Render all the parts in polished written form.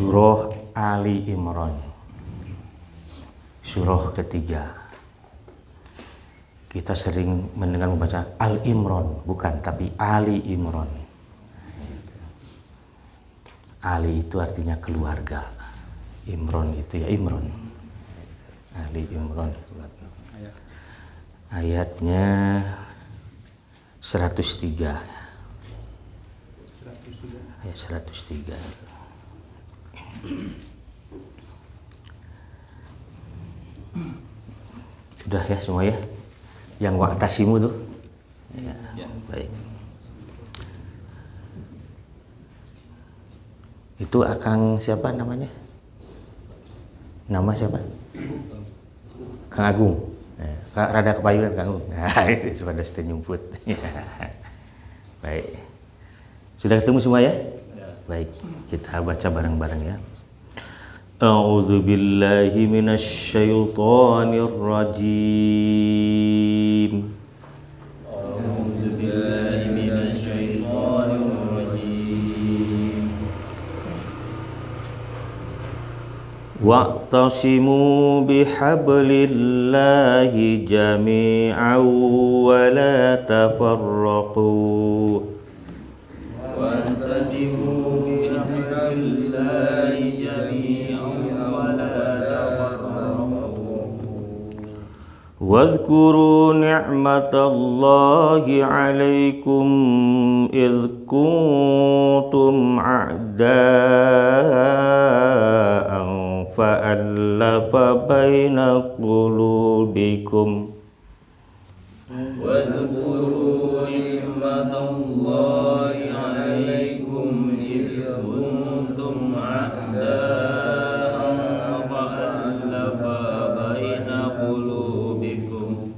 Surah Ali Imran, surah ketiga. Kita sering mendengar membaca Al Imran, bukan, tapi Ali Imran. Ali itu artinya keluarga, Imran itu ya Imran. Ali Imran. Ayatnya 103. Ayat 103. Sudah ya semua ya? Yang wa'tasimu tuh? Ya, baik. Itu Akang siapa namanya? Nama siapa? Kang Agung. Kang rada kepayunan Kang Agung. Nah, itu sudah nyumput. Baik. Sudah ketemu semua ya? Baik, kita baca bareng-bareng ya. A'udzu billahi minasy syaithanir rajim. A'udzu billahi minasy syaithanir rajim. Wa'tasimu bihablillahi jami'an wa la tafarraqu. Wa'tasimu bihablillahi jami'an wa la tafarraqu. Wadhkuru ni'matallahi 'alaikum idh kuntum a'da'an fa'allafa baina qulubikum. Wadhkuru ni'matallahi 'alaikum idh kuntum a'da'an fa'allafa baina qulubikum.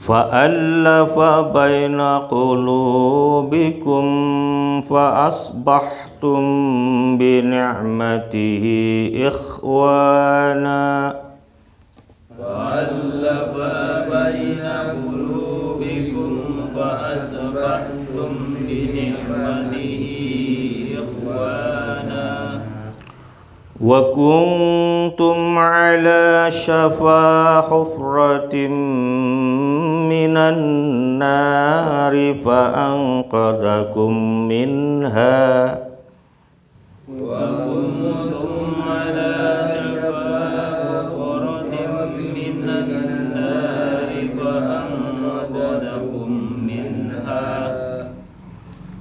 Fa'allafa baina qulubikum fa'asbahtum bi ni'matihi ikhwana. Fa'allafa baina qulubikum fa'asbahtum bi ni'matihi ikhwana. Wa kuntum ala shafa hufratin minan nari fa'anqadhakum minha. Wa kuntum ala shafa hufratin minan nari fa'anqadhakum minha.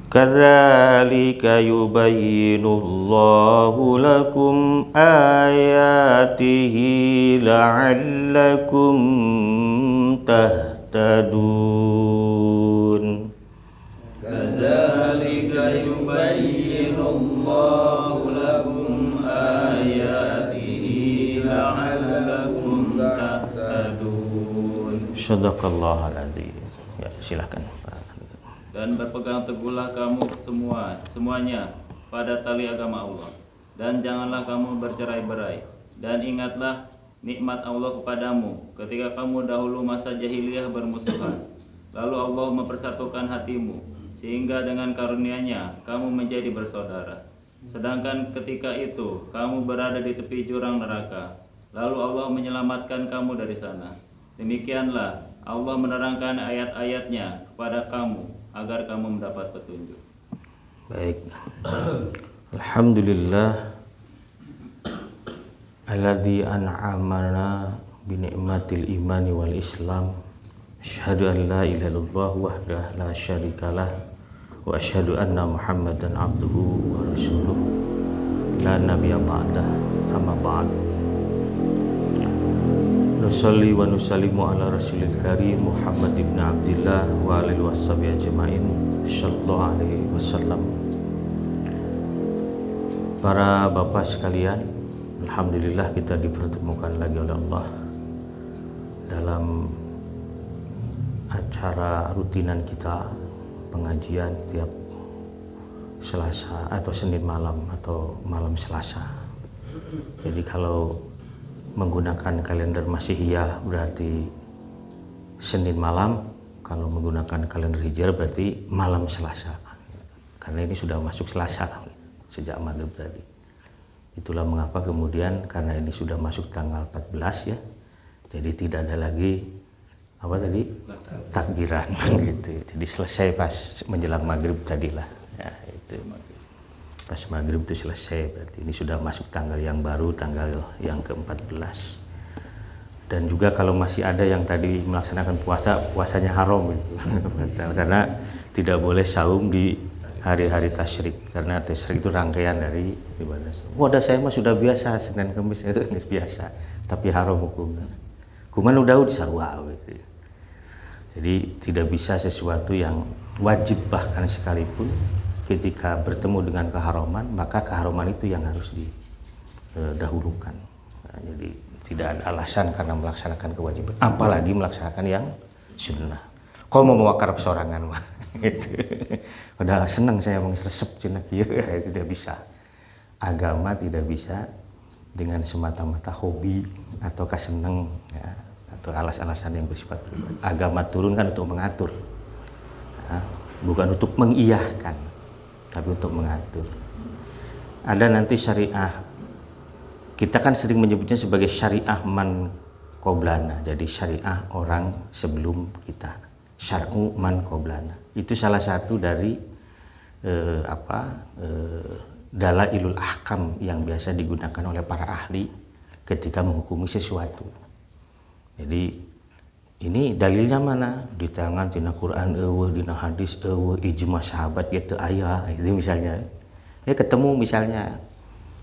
Kadzalika yubayyinullahu lakum ayatihi la'allakum tahtadun. Kadzalika yubayyinullahu lakum ayatihi la'allakum tahtadun. Shadaqallahul adzim. Ya, silakan. Dan berpegang teguhlah kamu semuanya pada tali agama Allah, dan janganlah kamu bercerai-berai, dan ingatlah nikmat Allah kepadamu ketika kamu dahulu masa jahiliyah bermusuhan, lalu Allah mempersatukan hatimu sehingga dengan karunia-Nya kamu menjadi bersaudara. Sedangkan ketika itu kamu berada di tepi jurang neraka, lalu Allah menyelamatkan kamu dari sana. Demikianlah Allah menerangkan ayat-ayatnya kepada kamu agar kamu mendapat petunjuk. Baik. Alhamdulillah alladzi an'amana bi ni'matil imani wal islam. Asyhadu an la ilaha illallah wahdahu la syarikalah wa asyhadu anna Muhammadan abduhu wa rasuluh la nabiyya ba'dah. Amma ba'd. Nusalli wa nusallimu ala rasulil karim Muhammad ibn Abdillah wa alihi washabihi ajma'in sallallahu alaihi wasallam. Para bapak sekalian, alhamdulillah kita dipertemukan lagi oleh Allah dalam acara rutinan kita, pengajian setiap Selasa atau Senin malam atau malam Selasa. Jadi kalau menggunakan kalender Masihiyah berarti Senin malam, kalau menggunakan kalender Hijrah berarti malam Selasa. Karena ini sudah masuk Selasa sejak maghrib tadi. Itulah mengapa kemudian karena ini sudah masuk tanggal 14 ya, jadi tidak ada lagi apa tadi takbiran gitu. Jadi selesai pas menjelang maghrib tadilah ya, itu pas maghrib itu selesai, berarti ini sudah masuk tanggal yang baru, tanggal yang ke-14. Dan juga kalau masih ada yang tadi melaksanakan puasa, puasanya haram gitu. Karena tidak boleh saum di hari-hari tasyrik, karena tasyrik itu rangkaian dari ibadah. Wadah saya mah sudah biasa Senin Kamis biasa, tapi haram hukumnya. Kuman udah sarwa gitu. Jadi tidak bisa sesuatu yang wajib bahkan sekalipun ketika bertemu dengan keharaman, maka keharaman itu yang harus didahulukan. Nah, jadi tidak ada alasan karena melaksanakan kewajiban, apalagi melaksanakan yang sunnah. Kau mau mewakar sorangan mah gitu. Udah senang saya resep cina kieu, tidak bisa. Agama tidak bisa dengan semata-mata hobi atau seneng ya, atau alasan-alasan yang bersifat pribadi. Agama turun kan untuk mengatur, ya, bukan untuk mengiyahkan, tapi untuk mengatur. Ada nanti syariah, kita kan sering menyebutnya sebagai syariah man qoblana, jadi syariah orang sebelum kita, syar'u man qoblana. Itu salah satu dari dalailul ahkam yang biasa digunakan oleh para ahli ketika menghukumi sesuatu. Jadi ini dalilnya mana? Di tangan dina Quran eueuh, dina hadis eueuh, ijma sahabat gitu aya. Itu misalnya. Ya ketemu misalnya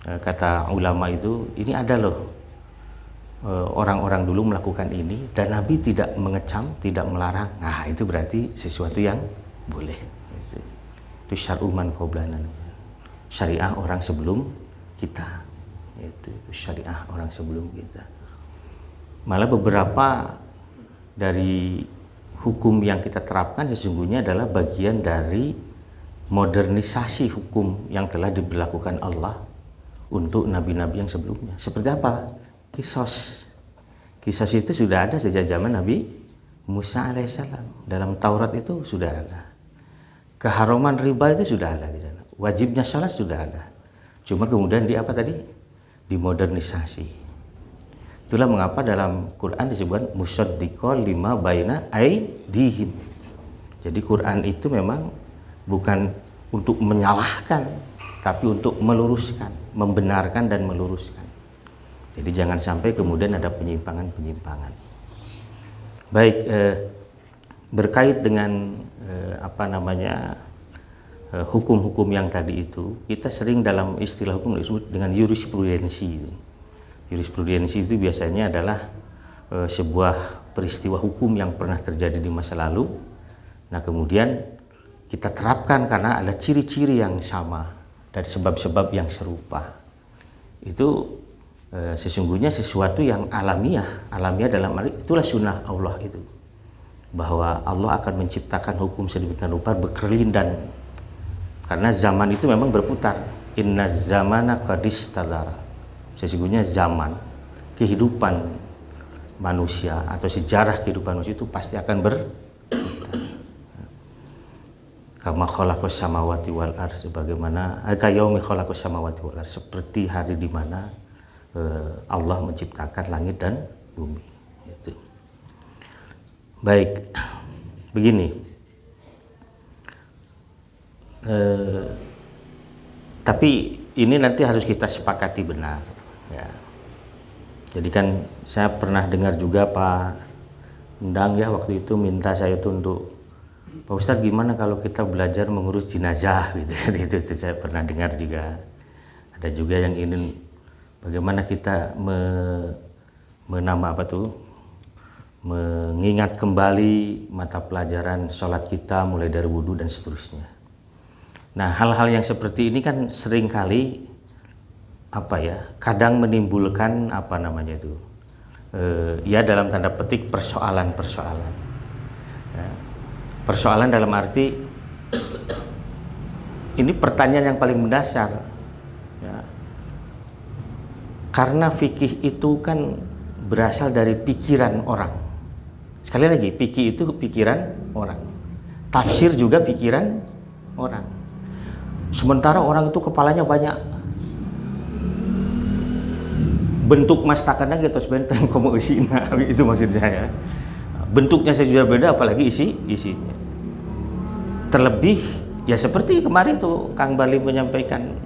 kata ulama itu, ini ada loh orang-orang dulu melakukan ini dan Nabi tidak mengecam, tidak melarang. Nah, itu berarti sesuatu yang boleh. Itu syar'u man qoblana. Syariah orang sebelum kita. Itu syariah orang sebelum kita. Malah beberapa dari hukum yang kita terapkan sesungguhnya adalah bagian dari modernisasi hukum yang telah diberlakukan Allah untuk nabi-nabi yang sebelumnya. Seperti apa? Kisos. Kisos itu sudah ada sejak zaman Nabi Musa alaihissalam. Dalam Taurat itu sudah ada. Keharaman riba itu sudah ada di sana. Wajibnya salat sudah ada. Cuma kemudian dimodernisasi. Itulah mengapa dalam Quran disebutkan musaddiqan lima baina aydihim. Jadi Quran itu memang bukan untuk menyalahkan, tapi untuk meluruskan, membenarkan dan meluruskan. Jadi jangan sampai kemudian ada penyimpangan-penyimpangan. Baik, berkait dengan hukum-hukum yang tadi itu, kita sering dalam istilah hukum disebut dengan jurisprudensi. Jurisprudensi itu biasanya adalah sebuah peristiwa hukum yang pernah terjadi di masa lalu. Nah, kemudian kita terapkan karena ada ciri-ciri yang sama dan sebab-sebab yang serupa. Itu sesungguhnya sesuatu yang alamiah dalam arti itulah sunnah Allah itu. Bahwa Allah akan menciptakan hukum sedemikian rupa berkelindan. Karena zaman itu memang berputar. Inna zamana qadistadara. Sesungguhnya zaman, kehidupan manusia atau sejarah kehidupan manusia itu pasti akan berputar. Kama khalaqas samawati wal ardh, sebagaimana kayaumi khalaqas samawati wal ardh, seperti hari di mana Allah menciptakan langit dan bumi. Itu. Baik, begini. Tapi ini nanti harus kita sepakati benar. Ya. Jadi kan saya pernah dengar juga Pak Endang ya waktu itu minta saya tuh untuk Pak Ustadz gimana kalau kita belajar mengurus jenazah gitu kan, itu saya pernah dengar juga. Ada juga yang ingin bagaimana kita mengingat kembali mata pelajaran sholat kita mulai dari wudhu dan seterusnya. Nah, hal-hal yang seperti ini kan seringkali kadang menimbulkan dalam tanda petik persoalan-persoalan. Ya. Persoalan dalam arti ini pertanyaan yang paling mendasar. Ya. Karena fikih itu kan berasal dari pikiran orang. Sekali lagi, fikih itu pikiran orang. Tafsir juga pikiran orang. Sementara orang itu kepalanya banyak. bentuk mastakannya gitu benteng komo isina itu maksud saya. Bentuknya saja sudah beda apalagi isinya. Terlebih ya seperti kemarin tuh Kang Bali menyampaikan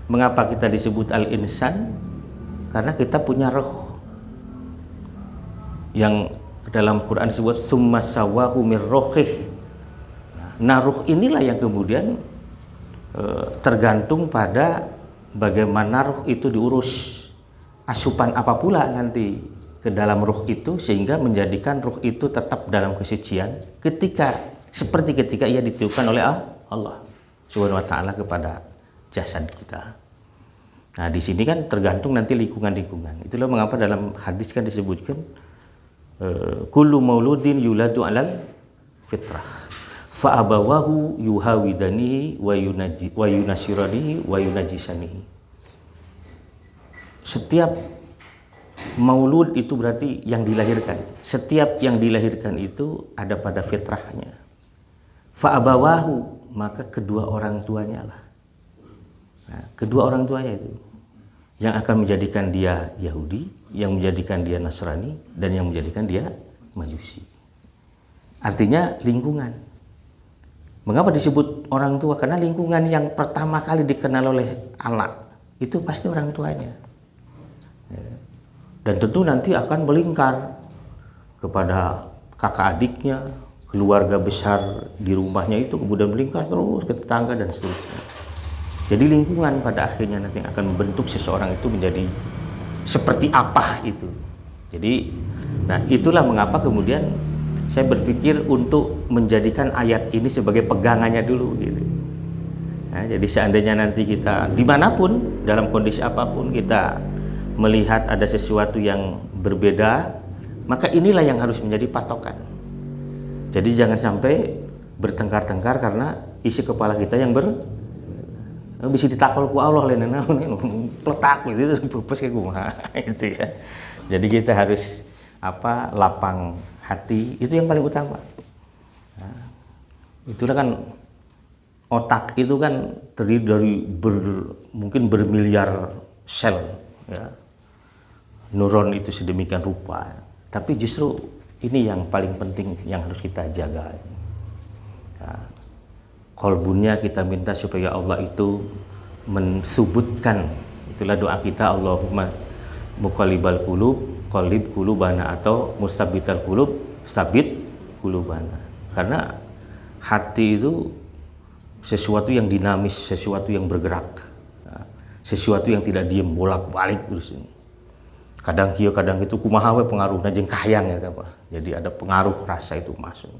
mengapa kita disebut al-insan, karena kita punya roh yang dalam Quran disebut summa sawahu mir rohih. Nah ruh inilah yang kemudian tergantung pada bagaimana ruh itu diurus, asupan apa pula nanti ke dalam ruh itu sehingga menjadikan ruh itu tetap dalam kesucian seperti ketika ia ditiupkan oleh Allah Subhanahu wa taala kepada jasad kita. Nah, di sini kan tergantung nanti lingkungan-lingkungan. Itulah mengapa dalam hadis kan disebutkan kullu mauludin yuladu alal fitrah fa abawahu yuhawidanihi wa yunasiranihi wa yunajisanihi. Setiap maulud itu berarti yang dilahirkan. Setiap yang dilahirkan itu ada pada fitrahnya. Fa'abawahu, maka kedua orang tuanya lah. Nah, kedua orang tuanya itu yang akan menjadikan dia Yahudi, yang menjadikan dia Nasrani, dan yang menjadikan dia Majusi. Artinya lingkungan. Mengapa disebut orang tua? Karena lingkungan yang pertama kali dikenal oleh anak itu pasti orang tuanya. Dan tentu nanti akan melingkar kepada kakak adiknya, keluarga besar di rumahnya itu, kemudian melingkar terus ke tetangga dan seterusnya. Jadi lingkungan pada akhirnya nanti akan membentuk seseorang itu menjadi seperti apa itu. Jadi, nah itulah mengapa kemudian saya berpikir untuk menjadikan ayat ini sebagai pegangannya dulu gitu. Nah, jadi seandainya nanti kita dimanapun, dalam kondisi apapun kita melihat ada sesuatu yang berbeda, maka inilah yang harus menjadi patokan. Jadi jangan sampai bertengkar-tengkar karena isi kepala kita yang bisa ditakol ku Allah lain peletak gitu pupus kayak kumaha itu ya. Jadi kita harus lapang hati, itu yang paling utama. Nah, itulah kan otak itu kan terdiri dari mungkin bermiliar sel ya. Neuron itu sedemikian rupa, tapi justru ini yang paling penting yang harus kita jaga. Nah, kolbunya kita minta supaya Allah itu mensubutkan, itulah doa kita, Allahumma muqallibal qulub qallib qulubana, atau musabbital qulub sabit qulubana. Karena hati itu sesuatu yang dinamis, sesuatu yang bergerak, sesuatu yang tidak diem bolak-balik terus ini. Kadang kieu kadang itu kumaha we pengaruhna jeung kahyang ya apa. Jadi ada pengaruh rasa itu masuk.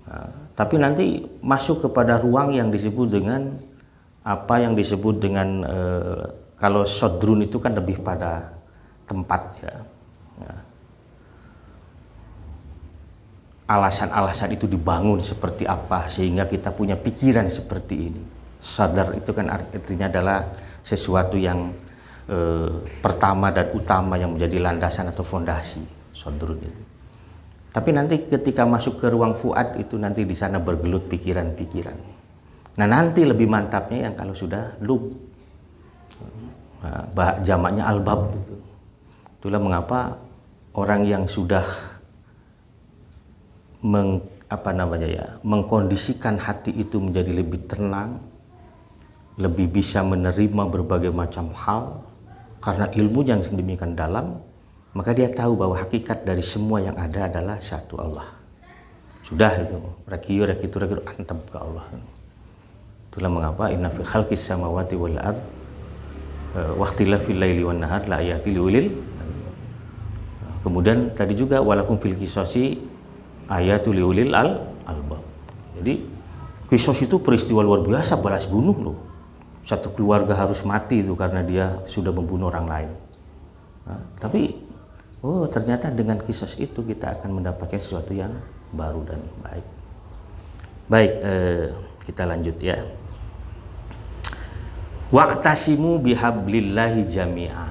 Nah, tapi nanti masuk kepada ruang yang disebut dengan apa yang disebut dengan kalau sodrun itu kan lebih pada tempat ya. Alasan-alasan itu dibangun seperti apa sehingga kita punya pikiran seperti ini. Sadar itu kan artinya adalah sesuatu yang pertama dan utama yang menjadi landasan atau fondasi sodrun itu. Tapi nanti ketika masuk ke ruang fuad itu nanti di sana bergelut pikiran-pikiran. Nah nanti lebih mantapnya yang kalau sudah lub, jamaknya albab itu. Itulah mengapa orang yang sudah mengkondisikan hati itu menjadi lebih tenang, lebih bisa menerima berbagai macam hal karena ilmu yang sedemikian dalam, maka dia tahu bahwa hakikat dari semua yang ada adalah satu Allah. Sudah itu, rakiyu antep ke Allah. Itulah mengapa inna fi khalqis samawati wal ard wa ikhtilafil laili wan nahar la ayatil liulil. Kemudian tadi juga walakum fil qisasi ayatul liulil albab. Jadi kisos itu peristiwa luar biasa, balas bunuh loh. Satu keluarga harus mati itu karena dia sudah membunuh orang lain. Nah, tapi ternyata dengan kisos itu kita akan mendapatkan sesuatu yang baru dan baik. Baik, kita lanjut ya. Wa'tasimu bihablillahi jami'a.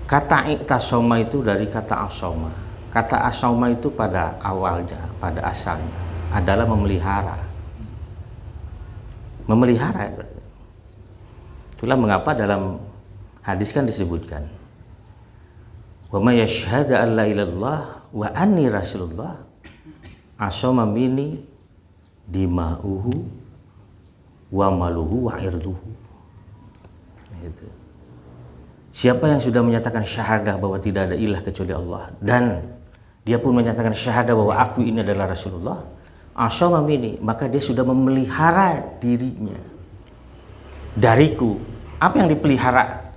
Kata iktasoma itu dari kata asoma. Kata asoma itu pada awalnya, pada asalnya adalah memelihara. Memelihara. Itulah mengapa dalam hadis kan disebutkan, wa may yashhadu an la ilaha illallah wa anni rasulullah asama mini dima'uhu wa maluhu wa irduhu. Itu. Siapa yang sudah menyatakan syahadah bahwa tidak ada ilah kecuali Allah, dan dia pun menyatakan syahadah bahwa aku ini adalah Rasulullah, asama mini, maka dia sudah memelihara dirinya dariku. Apa yang dipelihara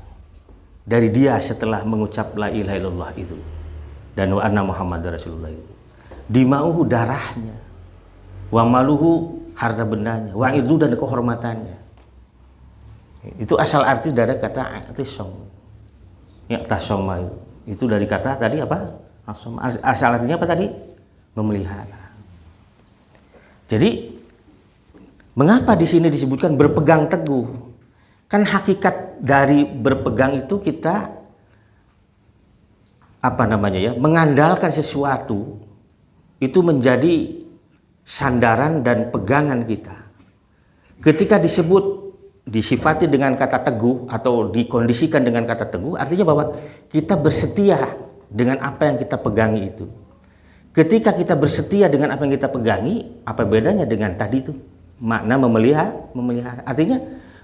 dari dia setelah mengucap la ilaha illallah itu dan wa anna Muhammadar Rasulullah itu? Dima'uhu, darahnya, wa maluhu, harta bendanya, wa itu, dan kehormatannya. Itu asal arti dari kata i'tisam. I'tasama itu dari kata tadi apa? Asal artinya apa tadi? Memelihara. Jadi mengapa di sini disebutkan berpegang teguh? Kan hakikat dari berpegang itu kita mengandalkan sesuatu itu menjadi sandaran dan pegangan kita. Ketika disifati dengan kata teguh atau dikondisikan dengan kata teguh, artinya bahwa kita bersetia dengan apa yang kita pegangi itu. Ketika kita bersetia dengan apa yang kita pegangi, apa bedanya dengan tadi itu? Makna memelihara. Artinya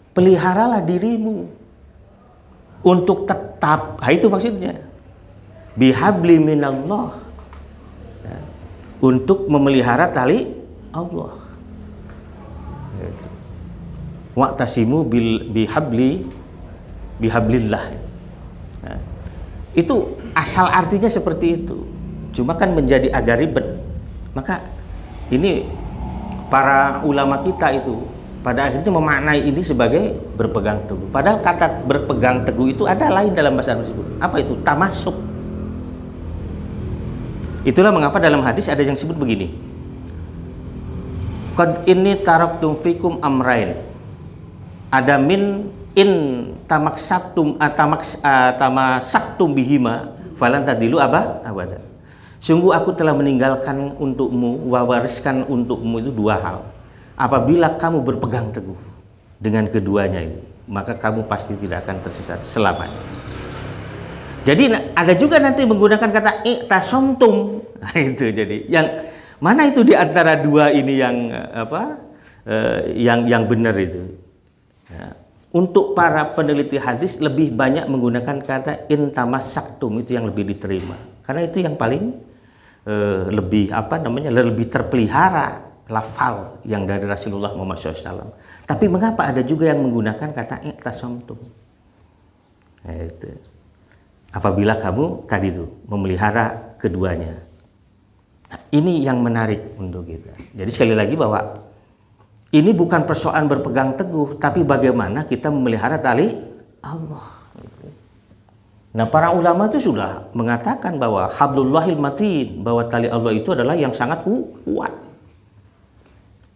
peliharalah dirimu untuk tetap, itu maksudnya, bihabli minallah, untuk memelihara tali Allah. Wa'tasimu bihablillah. Itu asal artinya seperti itu. Cuma kan menjadi agak ribet. Maka ini para ulama kita itu pada akhirnya memaknai ini sebagai berpegang teguh. Padahal kata berpegang teguh itu ada lain dalam bahasa Arab tersebut. Apa itu? Tamasuk. Itulah mengapa dalam hadis ada yang disebut begini. Qad inni taraktum fikum amrain. Ada min in tamaksaktum tamasaktum bihima falan tadilu abada. Sungguh aku telah meninggalkan untukmu, wawariskan untukmu itu dua hal. Apabila kamu berpegang teguh dengan keduanya itu, maka kamu pasti tidak akan tersesat selamanya. Jadi ada juga nanti menggunakan kata i'tasomtum. Nah, itu jadi yang mana itu di antara dua ini yang benar itu. Ya. Untuk para peneliti hadis lebih banyak menggunakan kata intamasaktum, itu yang lebih diterima. Karena itu yang paling lebih terpelihara lafal yang dari Rasulullah Muhammad SAW. Tapi mengapa ada juga yang menggunakan kata i'tasomtum? Itu. Apabila kamu tadi itu memelihara keduanya. Nah, ini yang menarik untuk kita. Jadi sekali lagi bahwa ini bukan persoalan berpegang teguh, tapi bagaimana kita memelihara tali Allah. Nah, para ulama itu sudah mengatakan bahwa hablullahil matin, bahwa tali Allah itu adalah yang sangat kuat.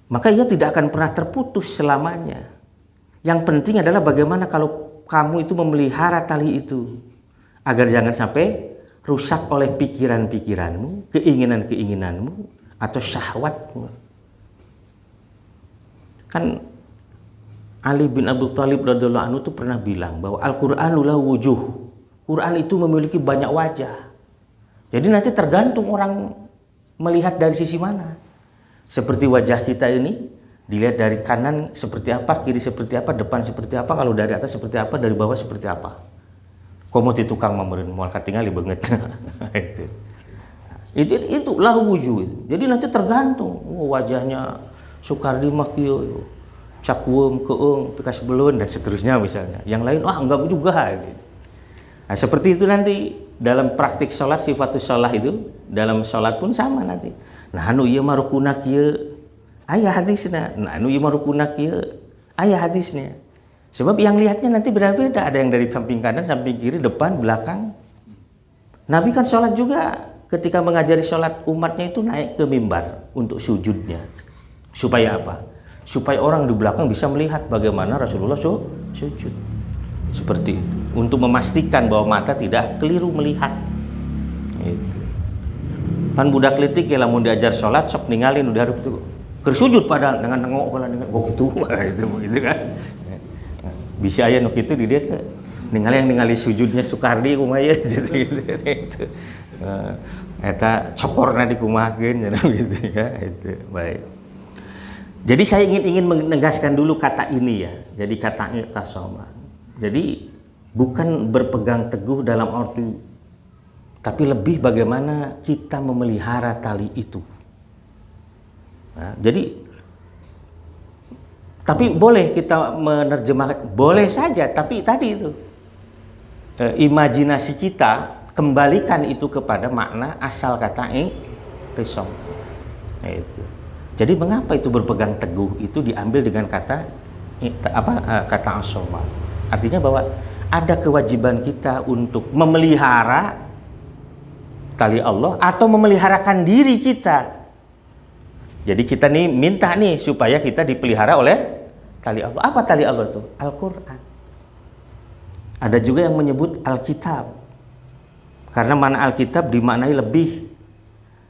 Maka ia tidak akan pernah terputus selamanya. Yang penting adalah bagaimana kalau kamu itu memelihara tali itu, agar jangan sampai rusak oleh pikiran-pikiranmu, keinginan-keinginanmu, atau syahwatmu. Kan Ali bin Abi Thalib radhiyallahu anhu itu pernah bilang bahwa Al-Qur'anu lahu wujuh. Quran itu memiliki banyak wajah. Jadi nanti tergantung orang melihat dari sisi mana. Seperti wajah kita ini, dilihat dari kanan seperti apa, kiri seperti apa, depan seperti apa, kalau dari atas seperti apa, dari bawah seperti apa. Komoti tukang mamerin moal katingali banget. Itu lahu wujuh. Jadi nanti tergantung wajahnya Soekardi mah kieu, cakuem keung, bekas belun, dan seterusnya misalnya. Yang lain enggak juga gitu. Nah, seperti itu nanti dalam praktik sholat, sifatus sholat itu dalam sholat pun sama nanti. Nah, anu ieu mah rukuna kieu, aya hadisna. Nah, anu ieu mah rukuna kieu, aya hadisnya. Sebab yang lihatnya nanti beda-beda, ada yang dari samping kanan, samping kiri, depan, belakang. Nabi kan sholat juga ketika mengajari sholat umatnya itu naik ke mimbar untuk sujudnya. Supaya apa? Supaya orang di belakang bisa melihat bagaimana Rasulullah sujud. Seperti itu. Untuk memastikan bahwa mata tidak keliru melihat. Gitu. Kan budak letik ya lamun diajar sholat sok ninggalin udah harus itu. Kersujud padahal dengan nengok gitu kan. Bisa aya nu kitu di dieu teh. Ningali sujudnya Soekardi kumaha gitu. Eta cokorna dikumahakeun gitu ya itu. Baik. Jadi saya ingin menegaskan dulu kata ini ya. Jadi kata i'tasama. Jadi bukan berpegang teguh dalam arti, tapi lebih bagaimana kita memelihara tali itu. Nah, jadi, tapi boleh kita menerjemahkan, boleh saja, tapi tadi itu imajinasi kita kembalikan itu kepada makna asal kata i'tisam. Nah, itu. Jadi mengapa itu berpegang teguh itu diambil dengan kata kata asoma. Artinya bahwa ada kewajiban kita untuk memelihara tali Allah atau memeliharakan diri kita. Jadi kita nih minta nih supaya kita dipelihara oleh tali Allah. Apa tali Allah itu? Al-Quran. Ada juga yang menyebut Alkitab. Karena mana Alkitab dimaknai lebih.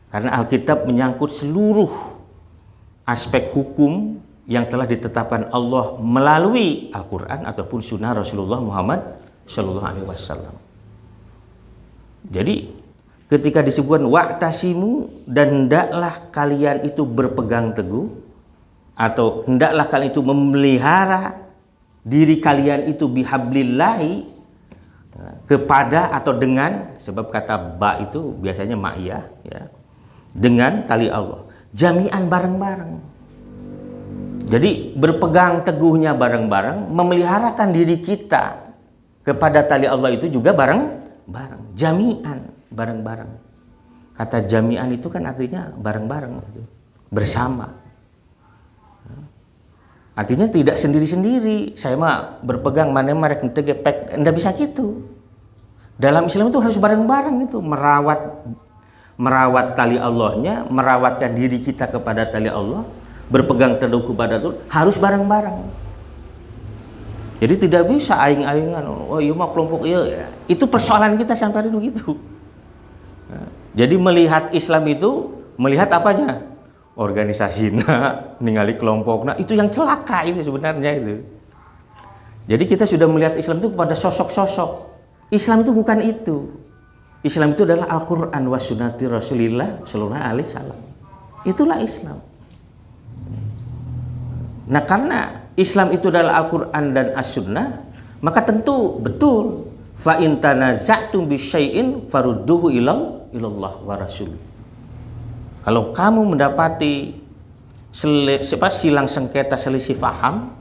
Karena Alkitab menyangkut seluruh aspek hukum yang telah ditetapkan Allah melalui Al-Quran ataupun sunnah Rasulullah Muhammad Sallallahu Alaihi Wasallam. Jadi ketika disebutkan wa'tasimu dan hendaklah kalian itu berpegang teguh atau hendaklah kalian itu memelihara diri kalian itu bihablillahi kepada atau dengan, sebab kata ba itu biasanya ma'iyah ya, dengan tali Allah. Jami'an bareng-bareng. Jadi berpegang teguhnya bareng-bareng, memeliharakan diri kita kepada tali Allah itu juga bareng-bareng. Jami'an bareng-bareng. Kata jami'an itu kan artinya bareng-bareng, bersama. Artinya tidak sendiri-sendiri. Saya mah berpegang mana merek ngepek, enggak bisa gitu. Dalam Islam itu harus bareng-bareng itu, merawat tali Allahnya, merawatkan diri kita kepada tali Allah, berpegang teguh kepada itu harus bareng-bareng. Jadi tidak bisa aing-aingan, oh iya mah kelompok iya ya. Itu persoalan kita sampai itu gitu. Jadi melihat Islam itu melihat apanya? Organisasinya, ningali kelompoknya, itu yang celaka itu sebenarnya itu. Jadi kita sudah melihat Islam itu kepada sosok-sosok. Islam itu bukan itu. Islam itu adalah Al-Quran wa sunnati Rasulillah Sallallahu Alaihi Wasallam. Itulah Islam. Nah karena Islam itu adalah Al-Quran dan As-Sunnah, maka tentu betul fa in tanaza'tum bi syai'in farudduhu ilallah wa rasul. Kalau kamu mendapati silang sengketa selisih paham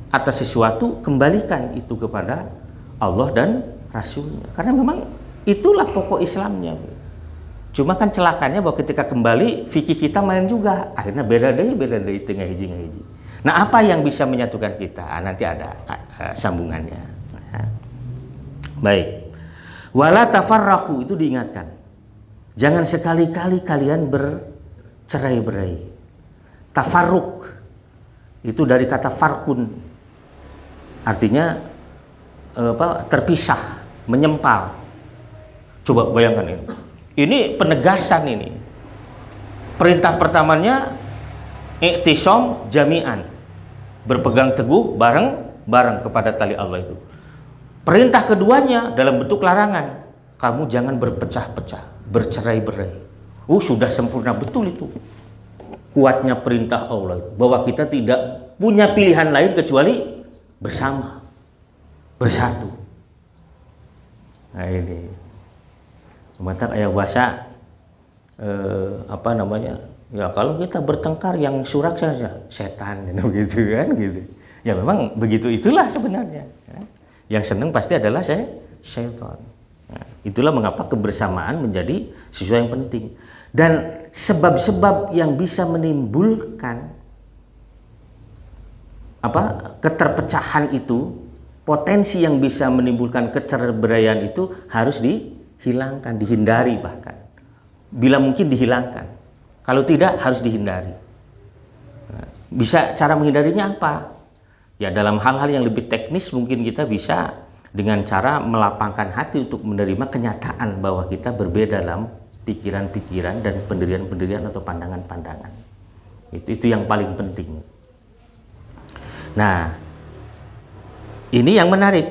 atas sesuatu, kembalikan itu kepada Allah dan Rasulnya. Karena memang itulah pokok Islamnya. Cuma kan celakanya bahwa ketika kembali fikih kita main juga. Akhirnya beda deh tengah hiji. Nah, apa yang bisa menyatukan kita? Nanti ada sambungannya. Baik. Wala tafarraqu itu diingatkan. Jangan sekali-kali kalian bercerai-berai. Tafarruq itu dari kata farkun. Artinya terpisah, menyempal. Coba bayangkan ini. Ini penegasan ini. Perintah pertamanya i'tisam jami'an. Berpegang teguh bareng-bareng kepada tali Allah itu. Perintah keduanya dalam bentuk larangan. Kamu jangan berpecah-pecah, bercerai-berai. Sudah sempurna betul itu. Kuatnya perintah Allah itu. Bahwa kita tidak punya pilihan lain kecuali bersama. Bersatu. Nah ini. Sementara ayat bahasa ya kalau kita bertengkar yang surak saja setan gitu kan gitu. Ya memang begitu itulah sebenarnya. Yang senang pasti adalah syaitan. Nah, itulah mengapa kebersamaan menjadi sesuatu yang penting. Dan sebab-sebab yang bisa menimbulkan keterpecahan itu, potensi yang bisa menimbulkan kecerberaian itu harus dihilangkan, dihindari bahkan. Bila mungkin dihilangkan. Kalau tidak harus dihindari. Nah, bisa cara menghindarinya apa? Ya dalam hal-hal yang lebih teknis mungkin kita bisa dengan cara melapangkan hati untuk menerima kenyataan bahwa kita berbeda dalam pikiran-pikiran dan pendirian-pendirian atau pandangan-pandangan. Itu yang paling penting. Nah, Ini yang menarik.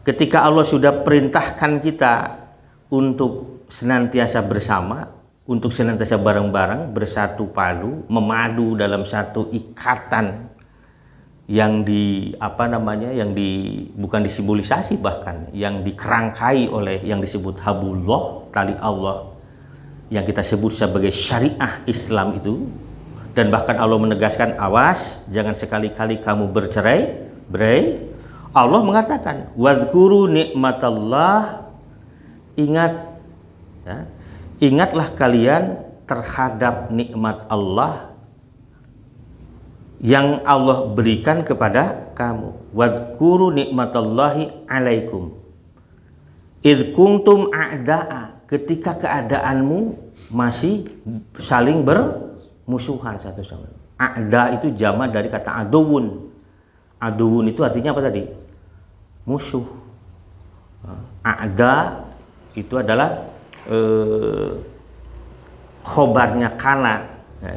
Ketika Allah sudah perintahkan kita untuk senantiasa bersama, untuk senantiasa bareng-bareng, bersatu padu, memadu dalam satu ikatan yang bukan disimbolisasi, bahkan yang dikerangkai oleh yang disebut hablullah, tali Allah, yang kita sebut sebagai syariah Islam itu. Dan bahkan Allah menegaskan, awas, jangan sekali-kali kamu bercerai-berai. Allah mengatakan, wazkuru nikmatallah, ingatlah kalian terhadap nikmat Allah yang Allah berikan kepada kamu. Wazkuru nikmatallahi alaikum idh kuntum a'da'a, ketika keadaanmu masih saling bermusuhan satu sama lain. A'da itu jamak dari kata aduwun. Aduwun itu artinya apa tadi? Musuh. A'da itu adalah khobarnya kana.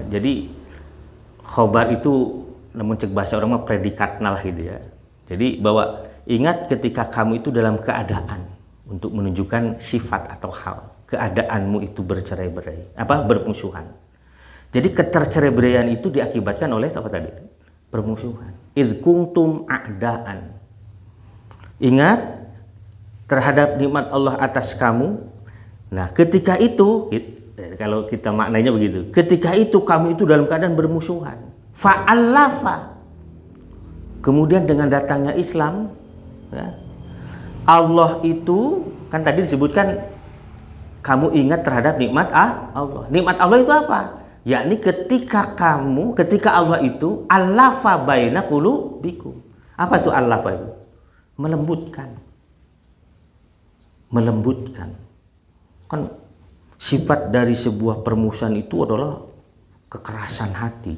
Jadi khobar itu, namun cek bahasa orang mah predikatna lah gitu ya. Jadi bahwa ingat ketika kamu itu dalam keadaan, untuk menunjukkan sifat atau hal, keadaanmu itu bercerai-berai, bermusuhan. Jadi keterceraiberaian itu diakibatkan oleh apa tadi? Permusuhan. Idh kuntum a'daan. Ingat terhadap nikmat Allah atas kamu. Nah, ketika itu, kalau kita maknanya begitu, ketika itu kamu itu dalam keadaan bermusuhan. Fa'allafa. Kemudian dengan datangnya Islam, ya, Allah itu kan tadi disebutkan kamu ingat terhadap nikmat Allah. Nikmat Allah itu apa? Yakni ketika Allah itu allafa baina qulubikum. Apa itu allafa itu? Melembutkan. Kan sifat dari sebuah permusuhan itu adalah kekerasan hati.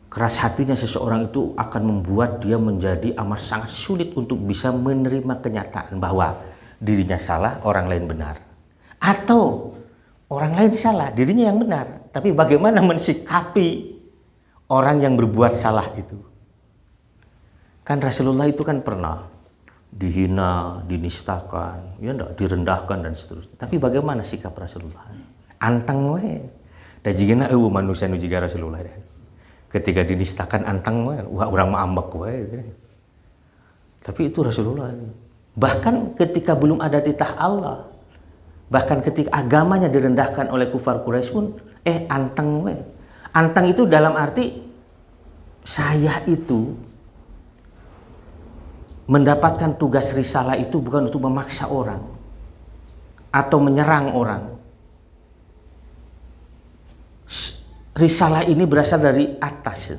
Keras hatinya seseorang itu akan membuat dia menjadi amat sangat sulit untuk bisa menerima kenyataan bahwa dirinya salah, orang lain benar. Atau orang lain salah, dirinya yang benar. Tapi bagaimana mensikapi orang yang berbuat salah itu? Kan Rasulullah itu kan pernah dihina, dinistakan, ya enggak, direndahkan dan seterusnya. Tapi bagaimana sikap Rasulullah? Anteng we. Da jigana manusia nu jiga Rasulullah. Ketika dinistakan anteng we, wah urang mah ambek we. Tapi itu Rasulullah. Bahkan ketika belum ada titah Allah, bahkan ketika agamanya direndahkan oleh kufar Quraisy pun anteng we. Anteng itu dalam arti saya itu mendapatkan tugas risalah itu bukan untuk memaksa orang atau menyerang orang. Risalah ini berasal dari atas.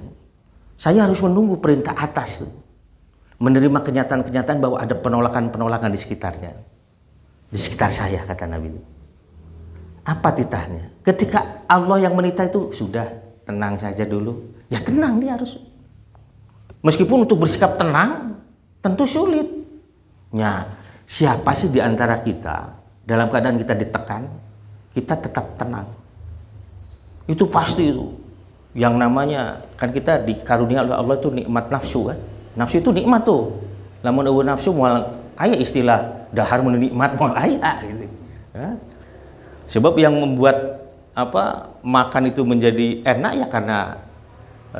Saya harus menunggu perintah atas, menerima kenyataan-kenyataan bahwa ada penolakan-penolakan di sekitarnya, di sekitar saya, kata Nabi. Apa titahnya? Ketika Allah yang menitah itu, sudah tenang saja dulu. Ya tenang, dia harus. Meskipun untuk bersikap tenang tentu sulit. Ya, siapa sih di antara kita dalam keadaan kita ditekan, kita tetap tenang? Itu pasti itu. Yang namanya kan kita dikarunia oleh Allah itu nikmat nafsu kan. Nafsu itu nikmat tuh. Lamun eueuh nafsu moal aya istilah dahar mun nikmat moal aya gitu. Ya. Sebab yang membuat makan itu menjadi enak ya karena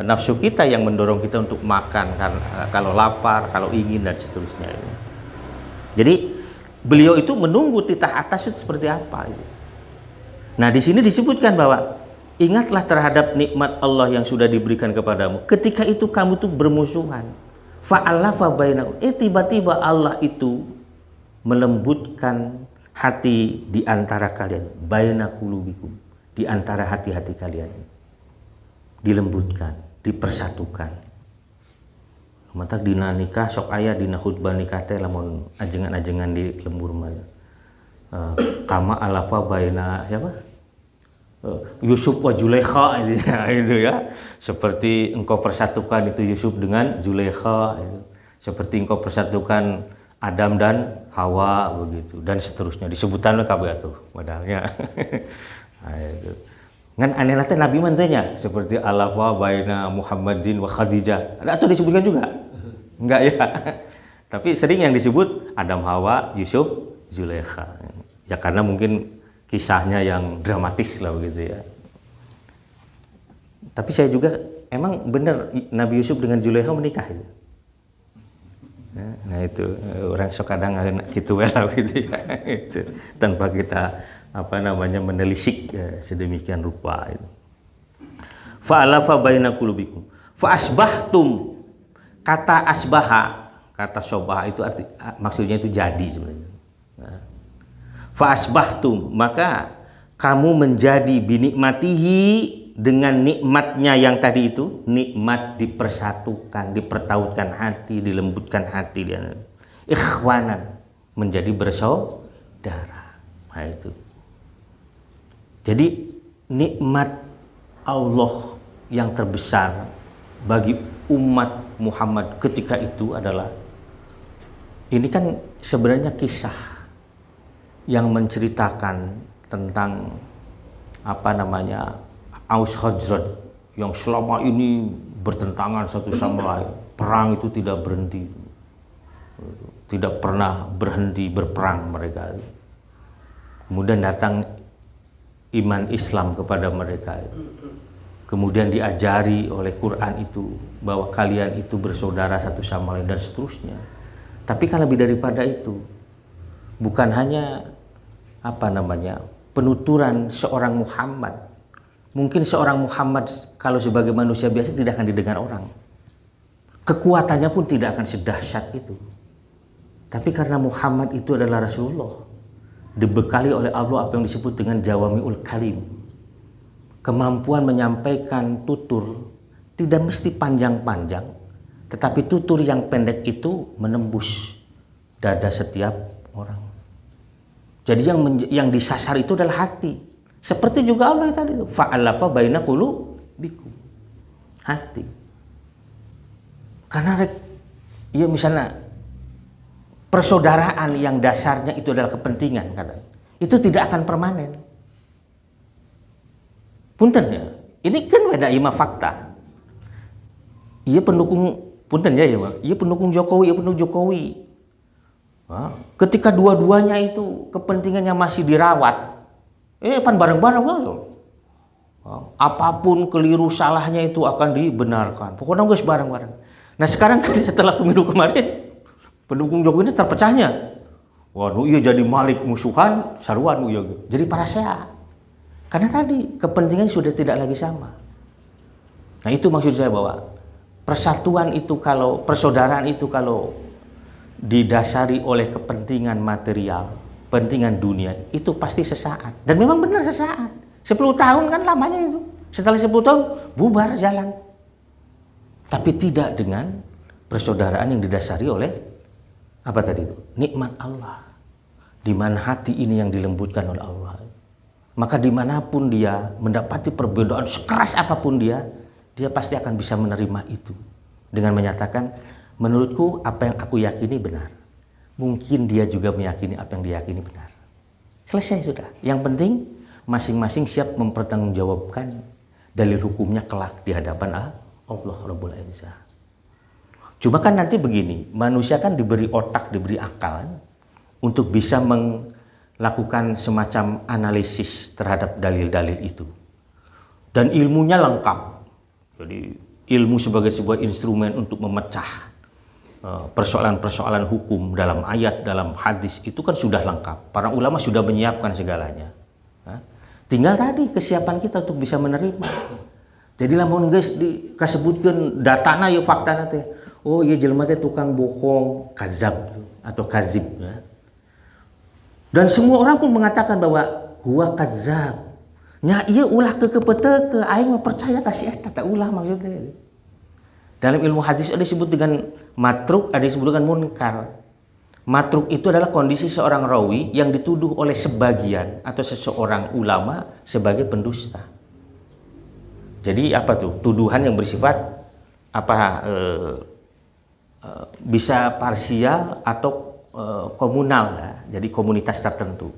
nafsu kita yang mendorong kita untuk makan, karena kalau lapar, kalau ingin dan seterusnya. Jadi beliau itu menunggu titah atas itu seperti apa. Nah di sini disebutkan bahwa ingatlah terhadap nikmat Allah yang sudah diberikan kepadamu. Ketika itu kamu tuh bermusuhan. Fa'alafa bainakum. Tiba-tiba Allah itu melembutkan hati di antara kalian. Baina qulubikum. Di antara hati-hati kalian. Dilembutkan, dipersatukan. Mantak dina nikah sok aya dina khutbah nikah teh lamun ajengan-ajengan di lembur mah. Kama alafa baina siapa? Yusuf wa Zulaikha itu ya. Seperti engkau persatukan itu Yusuf dengan Zulaikha itu. Seperti engkau persatukan Adam dan Hawa begitu dan seterusnya. Disebutan kabeh atuh modalnya. Nah, itu. Ngan aneh teh Nabi mentenya seperti alafa baina Muhammadin wa Khadijah. Ada atau disebutkan juga? Enggak ya. Tapi sering yang disebut Adam Hawa, Yusuf, Zulaikha. Ya karena mungkin kisahnya yang dramatis lah begitu ya. Tapi saya juga emang benar Nabi Yusuf dengan Zulaikha menikah itu. Nah itu orang sok kadang gitu lah gitu ya. Itu tanpa kita menelisik ya, sedemikian rupa itu. Fa'alafa baina qulubikum fa asbahtum. Kata asbaha, kata sobaha itu maksudnya itu jadi sebenarnya. Nah, fa asbahtum, maka kamu menjadi binikmatihi, dengan nikmatnya yang tadi itu, nikmat dipersatukan, dipertautkan hati, dilembutkan hati, ikhwanan, menjadi bersaudara. Nah itu. Jadi nikmat Allah yang terbesar bagi umat Muhammad ketika itu adalah, ini kan sebenarnya kisah yang menceritakan tentang Aus Khazraj yang selama ini bertentangan satu sama lain. Perang itu tidak berhenti. Tidak pernah berhenti berperang mereka. Kemudian datang iman Islam kepada mereka. Kemudian diajari oleh Quran itu bahwa kalian itu bersaudara satu sama lain dan seterusnya. Tapi kan lebih daripada itu. Bukan hanya penuturan seorang Muhammad. Mungkin seorang Muhammad kalau sebagai manusia biasa tidak akan didengar orang. Kekuatannya pun tidak akan sedahsyat itu. Tapi karena Muhammad itu adalah Rasulullah, dibekali oleh Allah apa yang disebut dengan jawami'ul kalim. Kemampuan menyampaikan tutur tidak mesti panjang-panjang, tetapi tutur yang pendek itu menembus dada setiap orang. Jadi yang disasar itu adalah hati. Seperti juga Allah tadi itu, fa'alafa baina qulubikum, hati. Karena ya misalnya persaudaraan yang dasarnya itu adalah kepentingan, itu tidak akan permanen. Punten ya, ini kan beda ima fakta. Ia pendukung punten ya, ia pendukung Jokowi, ia pendukung Jokowi. Ketika dua-duanya itu kepentingannya masih dirawat, pan bareng-bareng apapun keliru salahnya itu akan dibenarkan. Pokoknya guys bareng-bareng. Nah sekarang kan setelah pemilu kemarin, pendukung Jokowi ini terpecahnya. Waduh, iya jadi malik musuhan, saruan iya. Jadi parasea. Karena tadi kepentingannya sudah tidak lagi sama. Nah itu maksud saya bahwa persatuan itu kalau, persaudaraan itu kalau didasari oleh kepentingan material, kepentingan dunia, itu pasti sesaat. Dan memang benar sesaat. 10 tahun kan lamanya itu. Setelah 10 tahun bubar jalan. Tapi tidak dengan persaudaraan yang didasari oleh apa tadi itu? Nikmat Allah. Di mana hati ini yang dilembutkan oleh Allah. Maka dimanapun dia mendapati perbedaan sekeras apapun dia pasti akan bisa menerima itu. Dengan menyatakan, menurutku apa yang aku yakini benar. Mungkin dia juga meyakini apa yang diyakini benar. Selesai sudah. Yang penting masing-masing siap mempertanggungjawabkan dalil hukumnya kelak di hadapan Allah Rabbul Izzah. Cuma kan nanti begini, manusia kan diberi otak, diberi akal untuk bisa melakukan semacam analisis terhadap dalil-dalil itu. Dan ilmunya lengkap. Jadi ilmu sebagai sebuah instrumen untuk memecah persoalan-persoalan hukum dalam ayat, dalam hadis itu kan sudah lengkap. Para ulama sudah menyiapkan segalanya. Tinggal tadi kesiapan kita untuk bisa menerima. Jadi lamun guys disebutkan datana ya faktana teh. Oh iya jelema teh tukang bohong, kazab atau kazib ya. Dan semua orang pun mengatakan bahwa huwa kazab. Nya ieu ulah ke aing mah percaya kasih eta teh ulah maksudnya. Dalam ilmu hadis ada disebut dengan matruk, ada disebut dengan munkar. Matruk itu adalah kondisi seorang rawi yang dituduh oleh sebagian atau seseorang ulama sebagai pendusta. Jadi apa tuh? Tuduhan yang bersifat bisa parsial atau komunal ya. Jadi komunitas tertentu.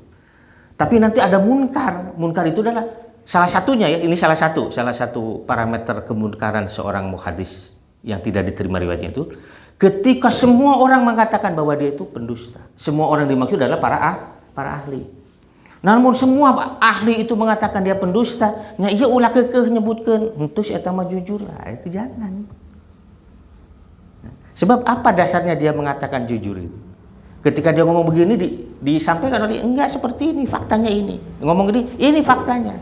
Tapi nanti ada munkar. Munkar itu adalah salah satunya ya, ini salah satu parameter kemunkaran seorang muhadis yang tidak diterima riwayatnya itu, ketika semua orang mengatakan bahwa dia itu pendusta. Semua orang dimaksud adalah para ahli. Namun semua ahli itu mengatakan dia pendusta, nya iya ulah kekeh nyebutkeun entus eta mah jujur lah, itu jangan. Sebab apa dasarnya dia mengatakan jujur itu? Ketika dia ngomong begini disampaikan oleh enggak seperti ini, faktanya ini. Ngomong ini faktanya.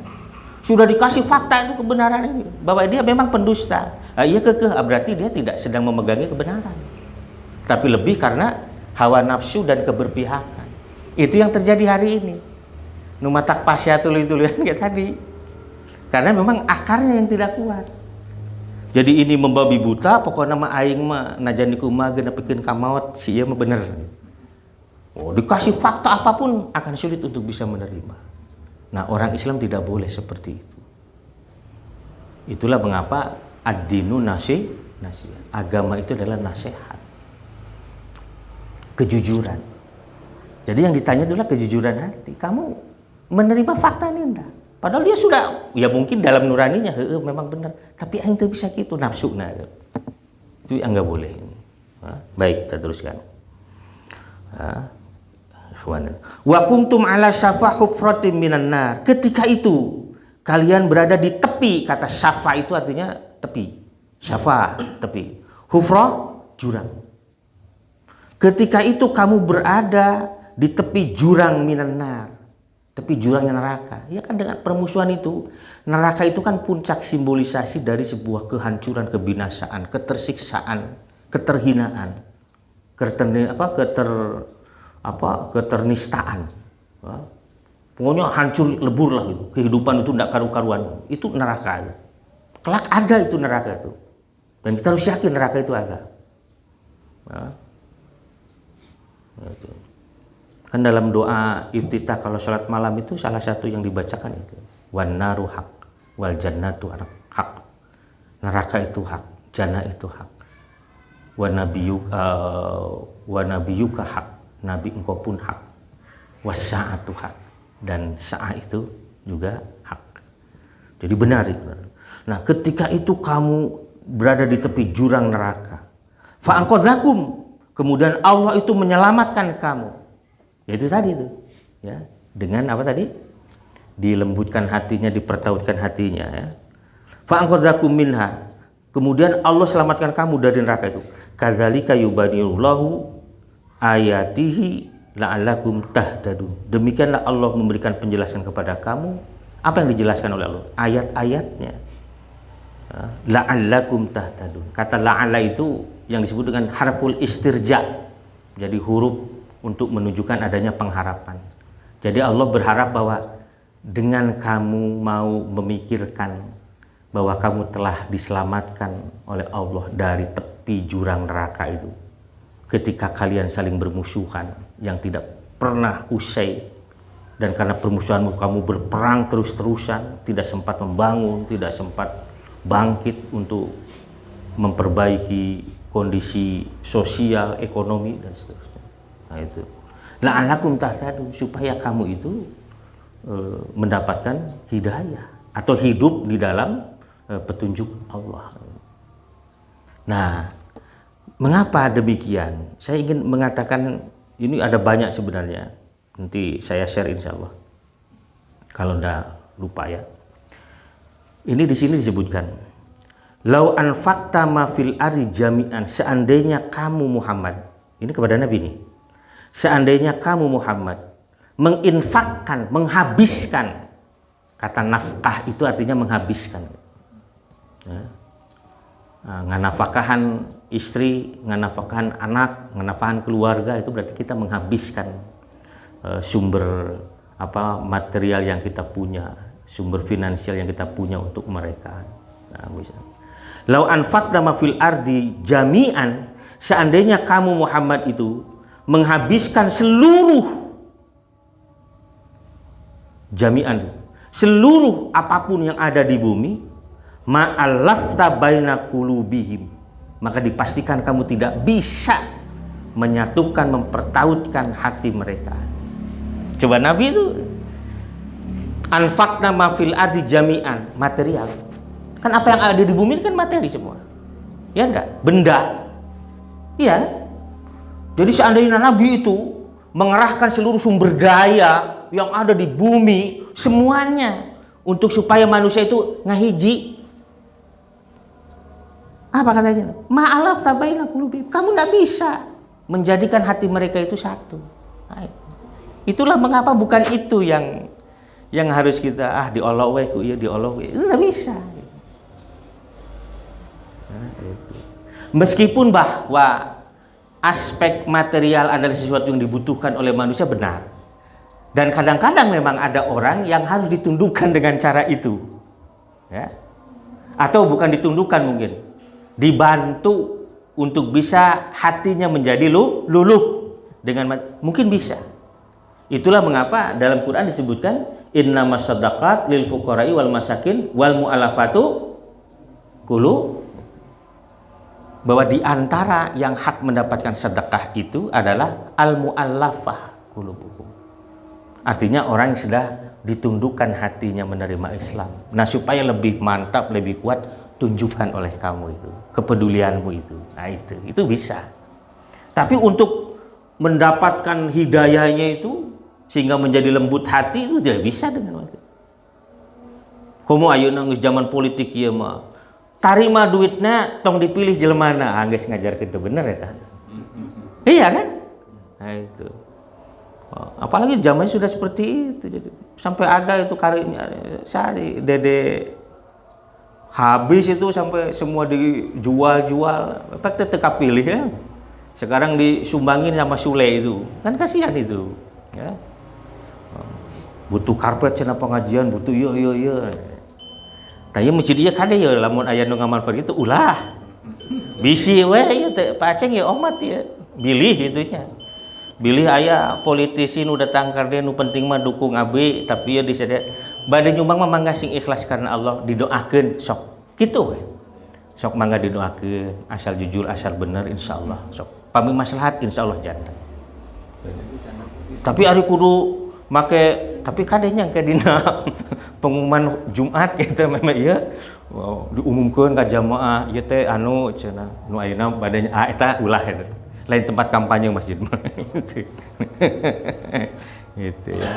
Sudah dikasih fakta itu kebenaran ini bahwa dia memang pendusta. Iya kekeh, berarti dia tidak sedang memegangi kebenaran. Tapi lebih karena hawa nafsu dan keberpihakan. Itu yang terjadi hari ini. Numatak pasya tulis-tulisan kayak tadi. Karena memang akarnya yang tidak kuat. Jadi ini membabi buta, pokoknya mah aing mah najan dikumaha genepikeun ka maot, si ieu mah bener. Oh, dikasih fakta apapun akan sulit untuk bisa menerima. Nah, orang Islam tidak boleh seperti itu. Itulah mengapa ad-dinu nasihat. Agama itu adalah nasihat. Kejujuran. Jadi yang ditanya itulah kejujuran hati. Kamu menerima fakta ini enggak? Padahal dia sudah, ya mungkin dalam nuraninya, memang benar. Tapi yang itu bisa gitu, nafsu. Nah, itu yang enggak boleh. Baik, kita teruskan. Wa kuntum ala syafa hufratin minan nar. Ketika itu kalian berada di tepi, kata syafa itu artinya tepi. Syafa, tepi. Hufrah, jurang. Ketika itu kamu berada di tepi jurang minan nar. Tepi jurangnya neraka. Ya kan dengan permusuhan itu, neraka itu kan puncak simbolisasi dari sebuah kehancuran, kebinasaan, ketersiksaan, keterhinaan, keternistaan. Pokoknya hancur lebur lah gitu. Kehidupan itu tidak karu-karuan. Itu neraka. Kelak ada itu neraka itu. Dan kita harus yakin neraka itu ada. Itu. Kan dalam doa iftitah kalau sholat malam itu salah satu yang dibacakan itu. Wan naru haq wal jannatu haq. Neraka itu hak, jannah itu hak. Wa nabiyuka haq. Nabi engkau pun hak. Wasa'atu hak. Dan sa'ah itu juga hak. Jadi benar itu. Nah, ketika itu kamu berada di tepi jurang neraka. Fa'anqadzakum. Kemudian Allah itu menyelamatkan kamu. Yaitu tadi itu. Ya, dengan apa tadi? Dilembutkan hatinya, dipertautkan hatinya, ya. Fa'anqadzakum minha. Kemudian Allah selamatkan kamu dari neraka itu. Kadzalika yubayyinullahu ayatihi la'allakum tahtadun. Demikianlah Allah memberikan penjelasan kepada kamu. Apa yang dijelaskan oleh Allah? Ayat-ayatnya. La'allakum tahtadun. Kata la'alla itu yang disebut dengan harful istirja. Jadi huruf untuk menunjukkan adanya pengharapan. Jadi Allah berharap bahwa dengan kamu mau memikirkan bahwa kamu telah diselamatkan oleh Allah dari tepi jurang neraka itu. Ketika kalian saling bermusuhan yang tidak pernah usai, dan karena permusuhanmu kamu berperang terus-terusan, tidak sempat membangun, tidak sempat bangkit untuk memperbaiki kondisi sosial, ekonomi, dan seterusnya. Nah itu. La'allakum tahtadun, supaya kamu itu mendapatkan hidayah atau hidup di dalam petunjuk Allah. Nah, mengapa demikian? Saya ingin mengatakan ini ada banyak sebenarnya. Nanti saya share insya Allah. Kalau enggak lupa ya. Ini di sini disebutkan. Lau anfaqta ma fil ardi jami'an, seandainya kamu Muhammad. Ini kepada Nabi nih. Seandainya kamu Muhammad menginfakkan, menghabiskan. Kata nafkah itu artinya menghabiskan. Ya. Nganafakahan istri, nganafakahan anak, nganafakahan keluarga, itu berarti kita menghabiskan sumber material yang kita punya, sumber finansial yang kita punya untuk mereka. Nah, misalnya, lau anfaqta ma fil ardi jami'an, seandainya kamu Muhammad itu menghabiskan seluruh jami'an, seluruh apapun yang ada di bumi, ma'alafta baina qulubihim, maka dipastikan kamu tidak bisa menyatukan, mempertautkan hati mereka. Coba Nabi itu Anfaqna ma fil ardi jami'an, material. Kan apa yang ada di bumi kan materi semua. Ya enggak? Benda. Iya. Jadi seandainya Nabi itu mengerahkan seluruh sumber daya yang ada di bumi semuanya untuk supaya manusia itu ngahiji, apa katanya? Ma'alaf tabaina qulubi. Kamu enggak bisa menjadikan hati mereka itu satu. Nah, itulah mengapa bukan itu yang harus kita diolok we ku ieu diolok we. Itu enggak bisa. Nah, itu. Meskipun bahwa aspek material adalah sesuatu yang dibutuhkan oleh manusia, benar. Dan kadang-kadang memang ada orang yang harus ditundukkan dengan cara itu. Ya. Atau bukan ditundukkan mungkin. Dibantu untuk bisa hatinya menjadi luluh dengan mungkin bisa. Itulah mengapa dalam Quran disebutkan innamas shadaqat lil fuqara'i wal masakin wal mu'allafatu qulub, bahwa di antara yang hak mendapatkan sedekah itu adalah al mu'allafah qulubuhum. Artinya orang yang sudah ditundukkan hatinya menerima Islam. Nah, supaya lebih mantap, lebih kuat, tunjukkan oleh kamu itu kepedulianmu itu. Nah, itu bisa. Tapi untuk mendapatkan hidayahnya itu sehingga menjadi lembut hati itu tidak bisa dengan itu. Komo ayeuna geus zaman politik ieu mah. Tarima duitnya tong dipilih jelmana, geus ngajar kitu bener eta. Iya kan? Nah, itu. Apalagi zamannya sudah seperti itu, jadi sampai ada itu karyanya saya Dede habis itu sampai semua dijual-jual, efeknya teka pilih ya. Sekarang disumbangin sama Sule itu, kan kasihan itu, ya. Butuh karpet cenah pengajian, butuh iya. Tanya masjid ieu kade ya lamun aya nu ngamanfaat itu ulah. Bisi we ieu teh Pak Aceng ya omat ya, bilih itunya. Bilih aya politisi nu datang karena nu penting mah dukung abi, tapi ya disada bade nyumbang mah mangga sing ikhlas karena Allah, didoakeun sok kitu we. Sok mangga didoakeun, asal jujur asal bener insyaallah sok pami maslahat insyaallah jantan. Tapi ari kudu make, tapi kadenya ke dina pengumuman Jumat kita memang ieu diumumkeun ka jamaah ieu teh anu cenah nu ayeuna bade eta ulah eta. Lain tempat kampanye masjid gitu ya.